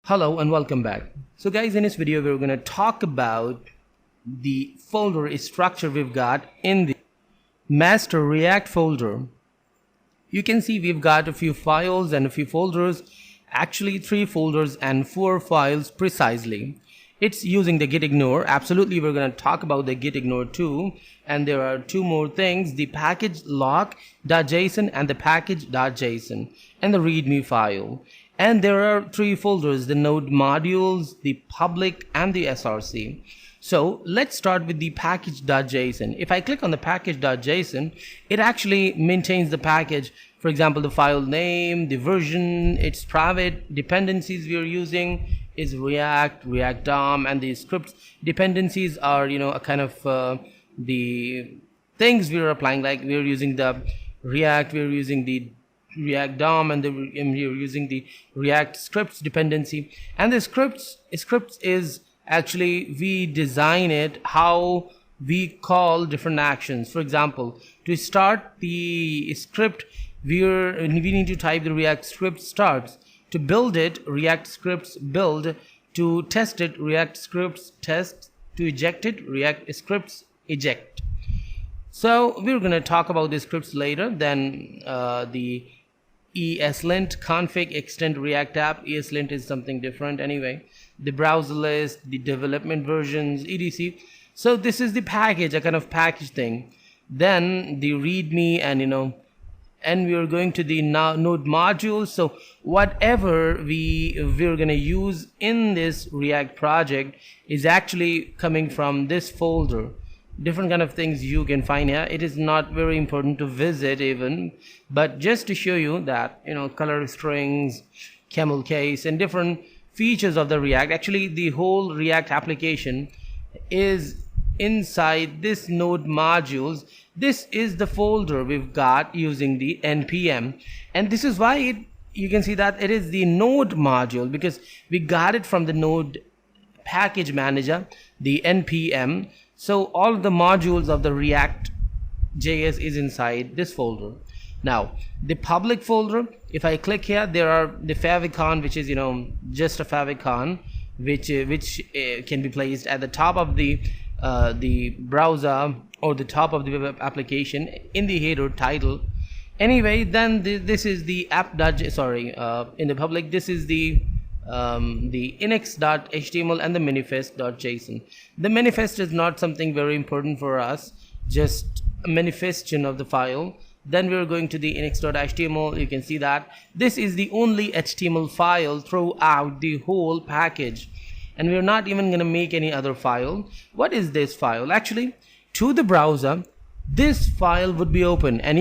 Hello and welcome back. So guys, in this video we're going to talk about the folder structure we've got in the master React folder. You can see we've got a few files and a few folders, actually 3 folders and 4 files precisely. It's using the gitignore. Absolutely, we're going to talk about the gitignore too, and there are 2 more things: the package lock.json and the package.json and the readme file. And there are 3 folders: the node modules, the public, and the src. So let's start with the package.json. If I click on the package.json, it actually maintains the package. For example, the file name, the version, its private dependencies we are using is React DOM, and the scripts dependencies are, a kind of the things we are applying. Like we are using the React, we are using the React DOM, and we are using the React scripts dependency. And the scripts is actually we design it how we call different actions. For example, to start the script, we need to type the React script starts. To build it, React scripts build. To test it, React scripts test. To eject it, React scripts eject. So we're going to talk about the scripts later. Then the ESLint config extend React app. ESLint is something different anyway. The browser list, the development versions, etc. So this is the package, a kind of package thing. Then the readme, and we are going to the node modules. So whatever we're going to use in this React project is actually coming from this folder. Different kind of things you can find here. It is not very important to visit even, but just to show you that color strings, camel case, and different features of the React. Actually, the whole React application is inside this node modules. This is the folder we've got using the npm, and this is why you can see that it is the node module, because we got it from the node package manager, the npm. So all the modules of the React JS is inside this folder. Now the public folder, if I click here, there are the favicon, which is just a favicon which can be placed at the top of the browser or the top of the web application in the header title. Anyway, then this is the in the public, this is the index.html and the manifest.json. The manifest is not something very important for us, just a manifestation of the file. Then we're going to the index.html. You can see that this is the only HTML file throughout the whole package, and we're not even going to make any other file. What is this file? Actually, to the browser, this file would be open, and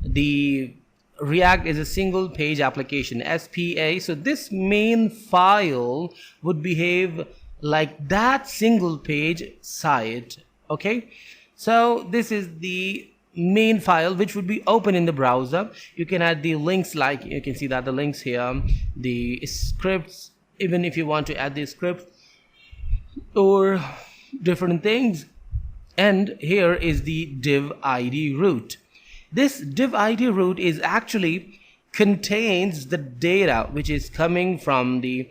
the React is a single page application, SPA. So this main file would behave like that single page site. Okay, so this is the main file which would be open in the browser. You can add the links, like you can see that the links here, the scripts, even if you want to add the script or different things. And here is the div id root. This div id root is actually contains the data which is coming from the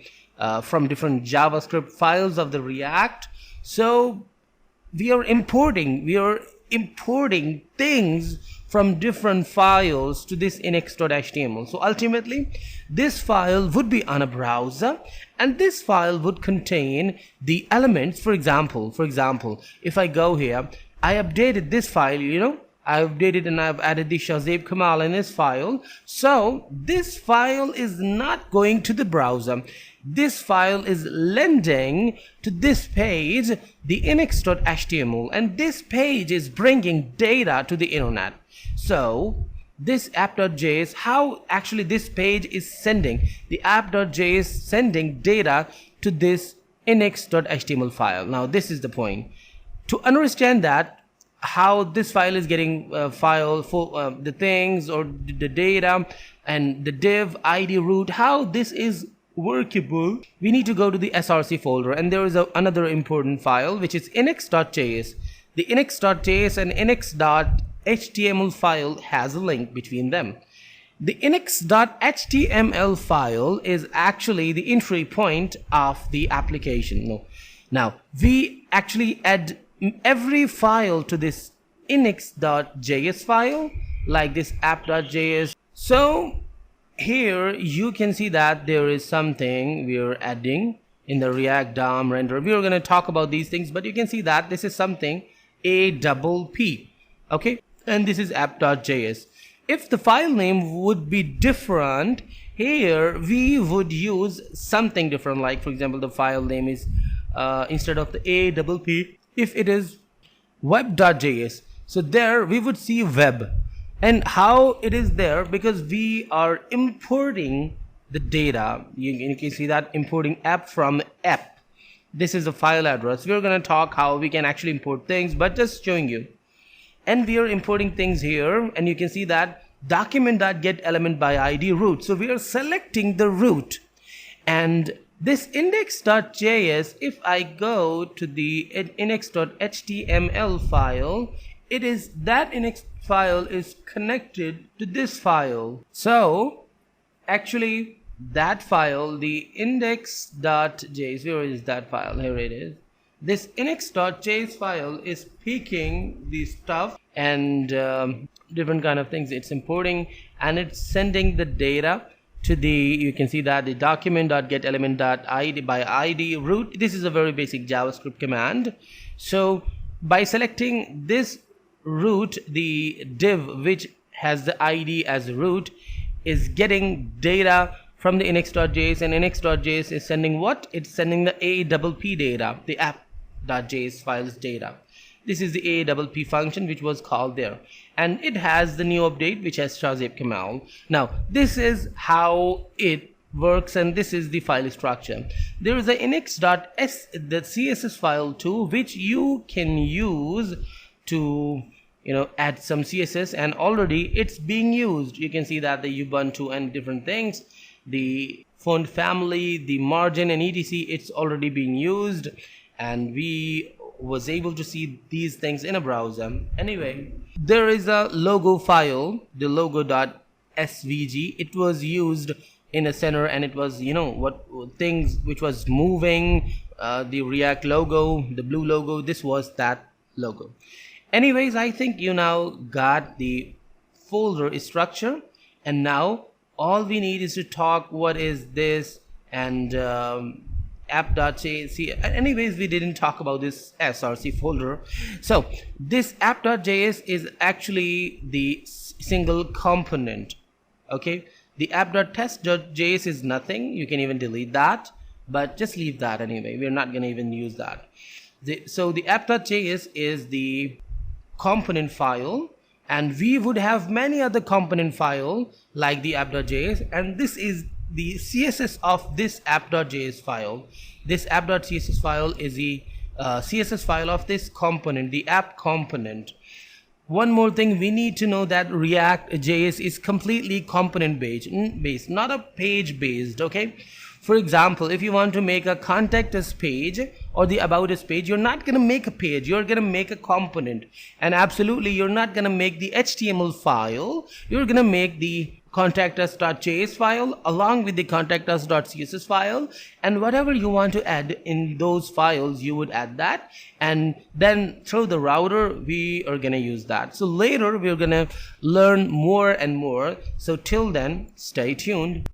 from different JavaScript files of the React. So we are importing things from different files to this index.html. So ultimately this file would be on a browser, and this file would contain the elements. For example, if I go here, I updated this file, I updated and I've added the Shazib Kamal in this file. So this file is not going to the browser. This file is lending to this page, the index.html, and this page is bringing data to the internet. So this app.js, how actually this page is sending, the app.js sending data to this index.html file. Now this is the point. To understand that, how this file is getting file for the things or the data and the div id root, how this is workable, we need to go to the src folder, and there is another important file which is index.js. The index.js and index.html file has a link between them. The index.html file is actually the entry point of the application. Now we actually add every file to this index.js file, like this app.js. So here you can see that there is something we are adding in the React DOM render. We are going to talk about these things, but you can see that this is something APP, okay, and this is app.js. If the file name would be different, here we would use something different, like for example the file name is instead of the APP, if it is web.js, so there we would see web. And how it is there? Because we are importing the data. You can see that importing app from app. This is the file address. We're going to talk how we can actually import things, but just showing you. And we are importing things here, and you can see that document.getElementById root. So we are selecting the root, and this index.js, if I go to the index.html file, it is that index file is connected to this file. So actually that file, the index.js, where is that file? Here it is. This index.js file is picking the stuff and different kind of things it's importing, and it's sending the data to the, you can see that the document.getElement.id by id root. This is a very basic JavaScript command. So by selecting this root, the div which has the id as root is getting data from the index.js, and index.js is sending what? It's sending the APP data, the app.js files data. This is the APP function which was called there, and it has the new update which has Shahzeeb Kamal. Now this is how it works, and this is the file structure. There is the index.s, the CSS file too, which you can use to add some CSS, and already it's being used. You can see that the Ubuntu and different things, the font family, the margin and etc, it's already being used, and we was able to see these things in a browser. Anyway, there is a logo file, the logo.svg. it was used in a center, and it was what things which was moving, the React logo, the blue logo, this was that logo. Anyways, I think you now got the folder structure, and now all we need is to talk what is this and app.js. Anyways, we didn't talk about this src folder. So this app.js is actually the single component, okay. The app.test.js is nothing, you can even delete that, but just leave that anyway, we're not going to even use that. So the app.js is the component file, and we would have many other component file like the app.js, and this is the CSS of this app.js file. This app.css file is the CSS file of this component, the app component. One more thing, we need to know that React.js is completely component based, not a page based, okay. For example, if you want to make a contact us page or the about us page, you're not going to make a page, you're going to make a component. And absolutely, you're not going to make the HTML file, you're going to make the contact us.js file along with the contact us.css file, and whatever you want to add in those files, you would add that, and then through the router we are going to use that. So later we're going to learn more and more. So till then, stay tuned.